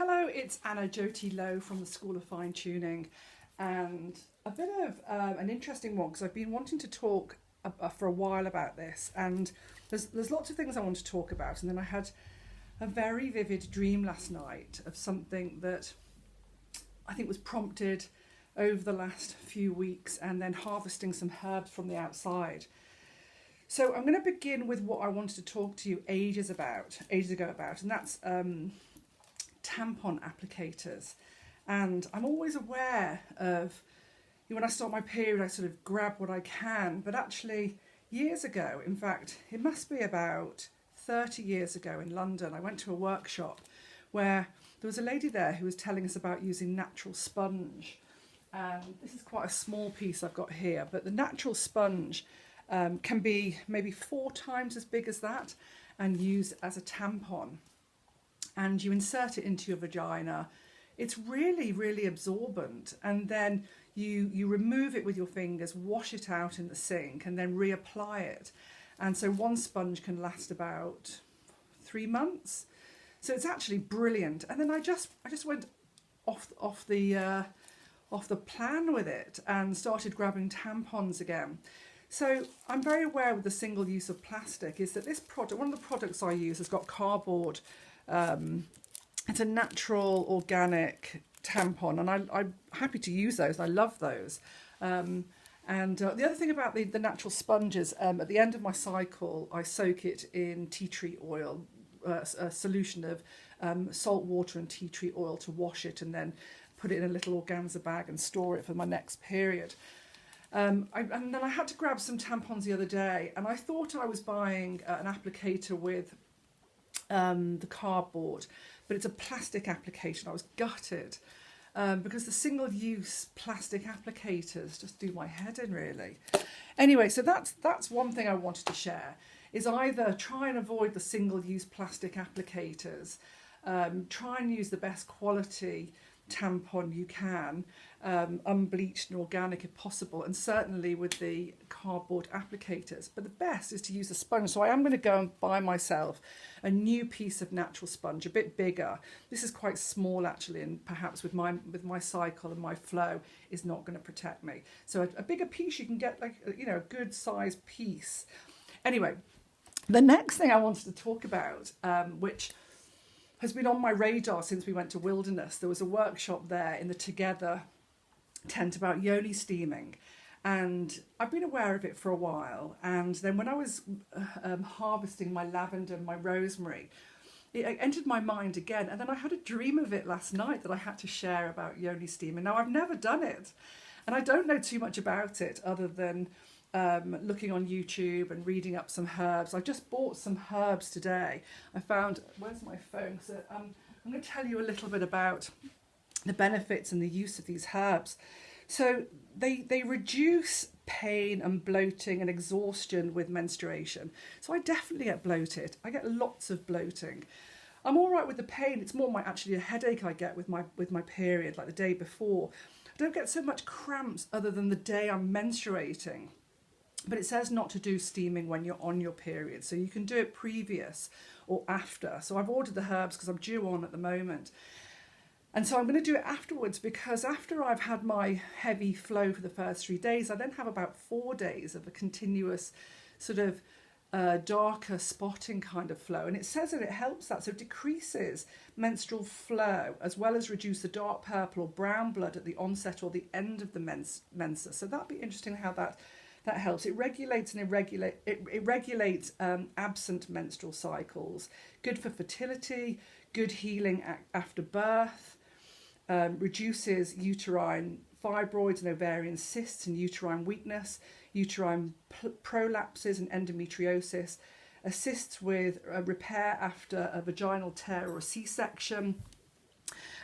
Hello, it's Anna Jyoti Lowe from the School of Fine Tuning, and a bit of an interesting one because I've been wanting to talk for a while about this, and there's lots of things I want to talk about, and then I had a very vivid dream last night of something that I think was prompted over the last few weeks, and then harvesting some herbs from the outside. So I'm going to begin with what I wanted to talk to you ages ago about, and that's tampon applicators. And I'm always aware of, when I start my period, I sort of grab what I can. But actually, years ago, in fact, it must be about 30 years ago in London, I went to a workshop where there was a lady there who was telling us about using natural sponge. And this is quite a small piece I've got here, but the natural sponge can be maybe 4 times as big as that and used as a tampon. And you insert it into your vagina. It's really, really absorbent. And then you remove it with your fingers, wash it out in the sink, and then reapply it. And so one sponge can last about 3 months. So it's actually brilliant. And then I just went off the plan with it and started grabbing tampons again. So I'm very aware with the single use of plastic is that this product, one of the products I use, has got cardboard. It's a natural organic tampon, and I'm happy to use those. I love those. The other thing about the natural sponges, at the end of my cycle, I soak it in tea tree oil, a solution of salt water and tea tree oil to wash it, and then put it in a little organza bag and store it for my next period. And then I had to grab some tampons the other day, and I thought I was buying an applicator with the cardboard, but it's a plastic application. I was gutted because the single-use plastic applicators just do my head in, really. Anyway, so that's one thing I wanted to share, is either try and avoid the single-use plastic applicators, try and use the best quality tampon you can, unbleached and organic if possible, and certainly with the cardboard applicators. But the best is to use a sponge. So I am going to go and buy myself a new piece of natural sponge, a bit bigger. This is quite small actually, and perhaps with my cycle and my flow is not going to protect me. So a bigger piece, you can get like a good sized piece. Anyway, the next thing I wanted to talk about, which has been on my radar since we went to Wilderness. There was a workshop there in the Together tent about Yoni steaming, and I've been aware of it for a while. And then when I was harvesting my lavender and my rosemary, it entered my mind again, and then I had a dream of it last night that I had to share about Yoni steaming. Now, I've never done it, and I don't know too much about it other than looking on YouTube and reading up some herbs. I just bought some herbs today. I found, where's my phone? So I'm going to tell you a little bit about the benefits and the use of these herbs. So they reduce pain and bloating and exhaustion with menstruation. So I definitely get bloated. I get lots of bloating. I'm all right with the pain. It's more actually a headache I get with my period, like the day before. I don't get so much cramps other than the day I'm menstruating. But it says not to do steaming when you're on your period. So you can do it previous or after. So I've ordered the herbs because I'm due on at the moment. And so I'm going to do it afterwards, because after I've had my heavy flow for the first 3 days, I then have about 4 days of a continuous sort of darker spotting kind of flow. And it says that it helps that. So it decreases menstrual flow as well as reduce the dark purple or brown blood at the onset or the end of the menses. So that'd be interesting how that helps. It regulates absent menstrual cycles. Good for fertility, good healing after birth, reduces uterine fibroids and ovarian cysts and uterine weakness, uterine prolapses and endometriosis, assists with repair after a vaginal tear or a C-section,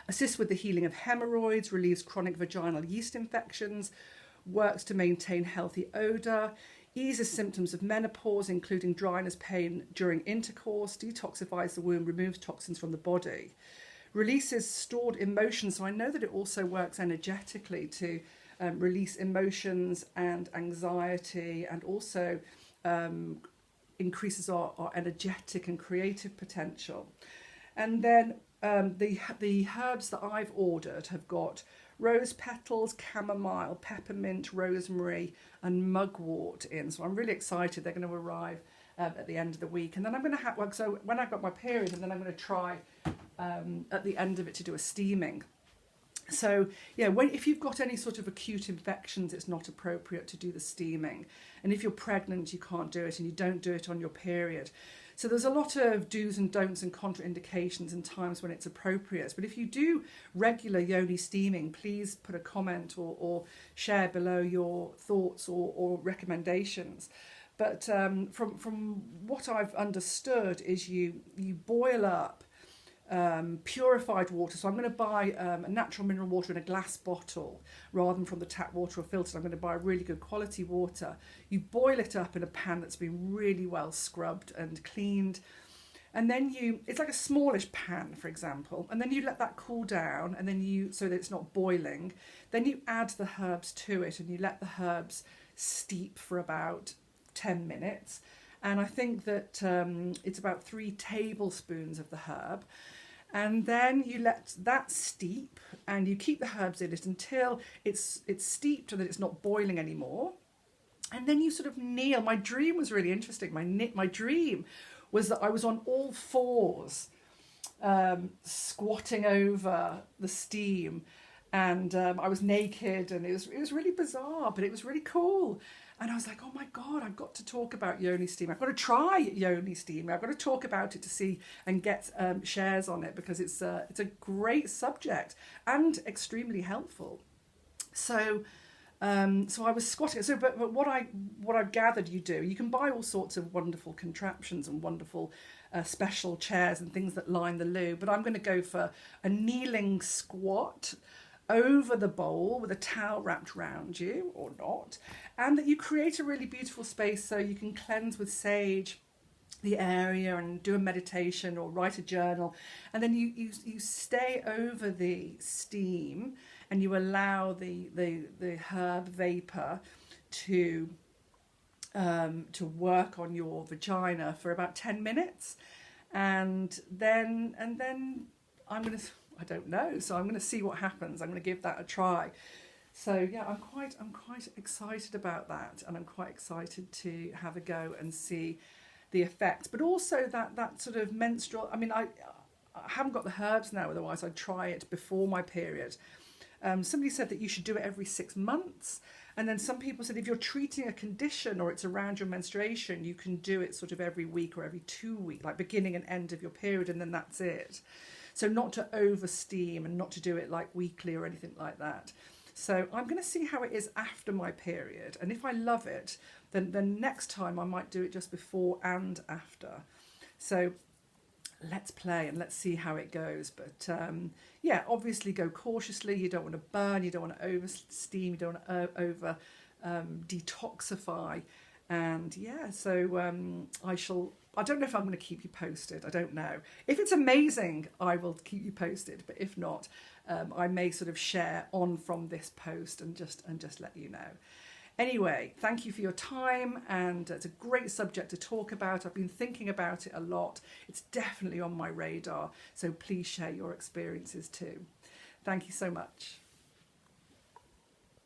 assists with the healing of hemorrhoids, relieves chronic vaginal yeast infections, works to maintain healthy odour, eases symptoms of menopause, including dryness, pain during intercourse, detoxifies the womb, removes toxins from the body, releases stored emotions. So I know that it also works energetically to release emotions and anxiety, and also increases our energetic and creative potential. And then the herbs that I've ordered have got rose petals, chamomile, peppermint, rosemary, and mugwort in. So I'm really excited. They're going to arrive at the end of the week, and then I'm going to have, well, so when I got my period, and then I'm going to try at the end of it to do a steaming. So yeah, if you've got any sort of acute infections, it's not appropriate to do the steaming. And if you're pregnant, you can't do it, and you don't do it on your period. So there's a lot of do's and don'ts and contraindications and times when it's appropriate. But if you do regular yoni steaming, please put a comment or share below your thoughts or recommendations. But from what I've understood is you boil up purified water. So I'm going to buy a natural mineral water in a glass bottle rather than from the tap water or filtered. I'm going to buy really good quality water. You boil it up in a pan that's been really well scrubbed and cleaned. And then it's like a smallish pan, for example, and then you let that cool down, and then so that it's not boiling. Then you add the herbs to it, and you let the herbs steep for about 10 minutes. And I think that it's about 3 tablespoons of the herb. And then you let that steep, and you keep the herbs in it until it's steeped and that it's not boiling anymore. And then you sort of kneel. My dream was really interesting. My dream was that I was on all fours, squatting over the steam, and I was naked, and it was really bizarre, but it was really cool. And I was like, oh my God, I've got to talk about yoni steam. I've got to try yoni steam. I've got to talk about it to see and get shares on it, because it's a great subject and extremely helpful. So I was squatting. So, but what I've gathered you do, you can buy all sorts of wonderful contraptions and wonderful special chairs and things that line the loo. But I'm going to go for a kneeling squat over the bowl with a towel wrapped round you, or not, and that you create a really beautiful space so you can cleanse with sage the area and do a meditation or write a journal. And then you stay over the steam, and you allow the herb vapor to work on your vagina for about 10 minutes, and then I don't know. So I'm going to see what happens. I'm going to give that a try. So yeah, I'm quite excited about that, and I'm quite excited to have a go and see the effects. But also that sort of menstrual. I mean, I haven't got the herbs now. Otherwise, I'd try it before my period. Somebody said that you should do it every 6 months. And then some people said if you're treating a condition or it's around your menstruation, you can do it sort of every week or every 2 weeks, like beginning and end of your period, and then that's it. So not to over steam and not to do it like weekly or anything like that. So I'm going to see how it is after my period. And if I love it, then next time I might do it just before and after. So let's play and let's see how it goes. But yeah, obviously go cautiously. You don't want to burn, you don't want to over steam, you don't want to over detoxify. And yeah, so I don't know if I'm going to keep you posted. I don't know. If it's amazing, I will keep you posted. But if not, I may sort of share on from this post and just let you know. Anyway, thank you for your time, and it's a great subject to talk about. I've been thinking about it a lot. It's definitely on my radar, so please share your experiences too. Thank you so much.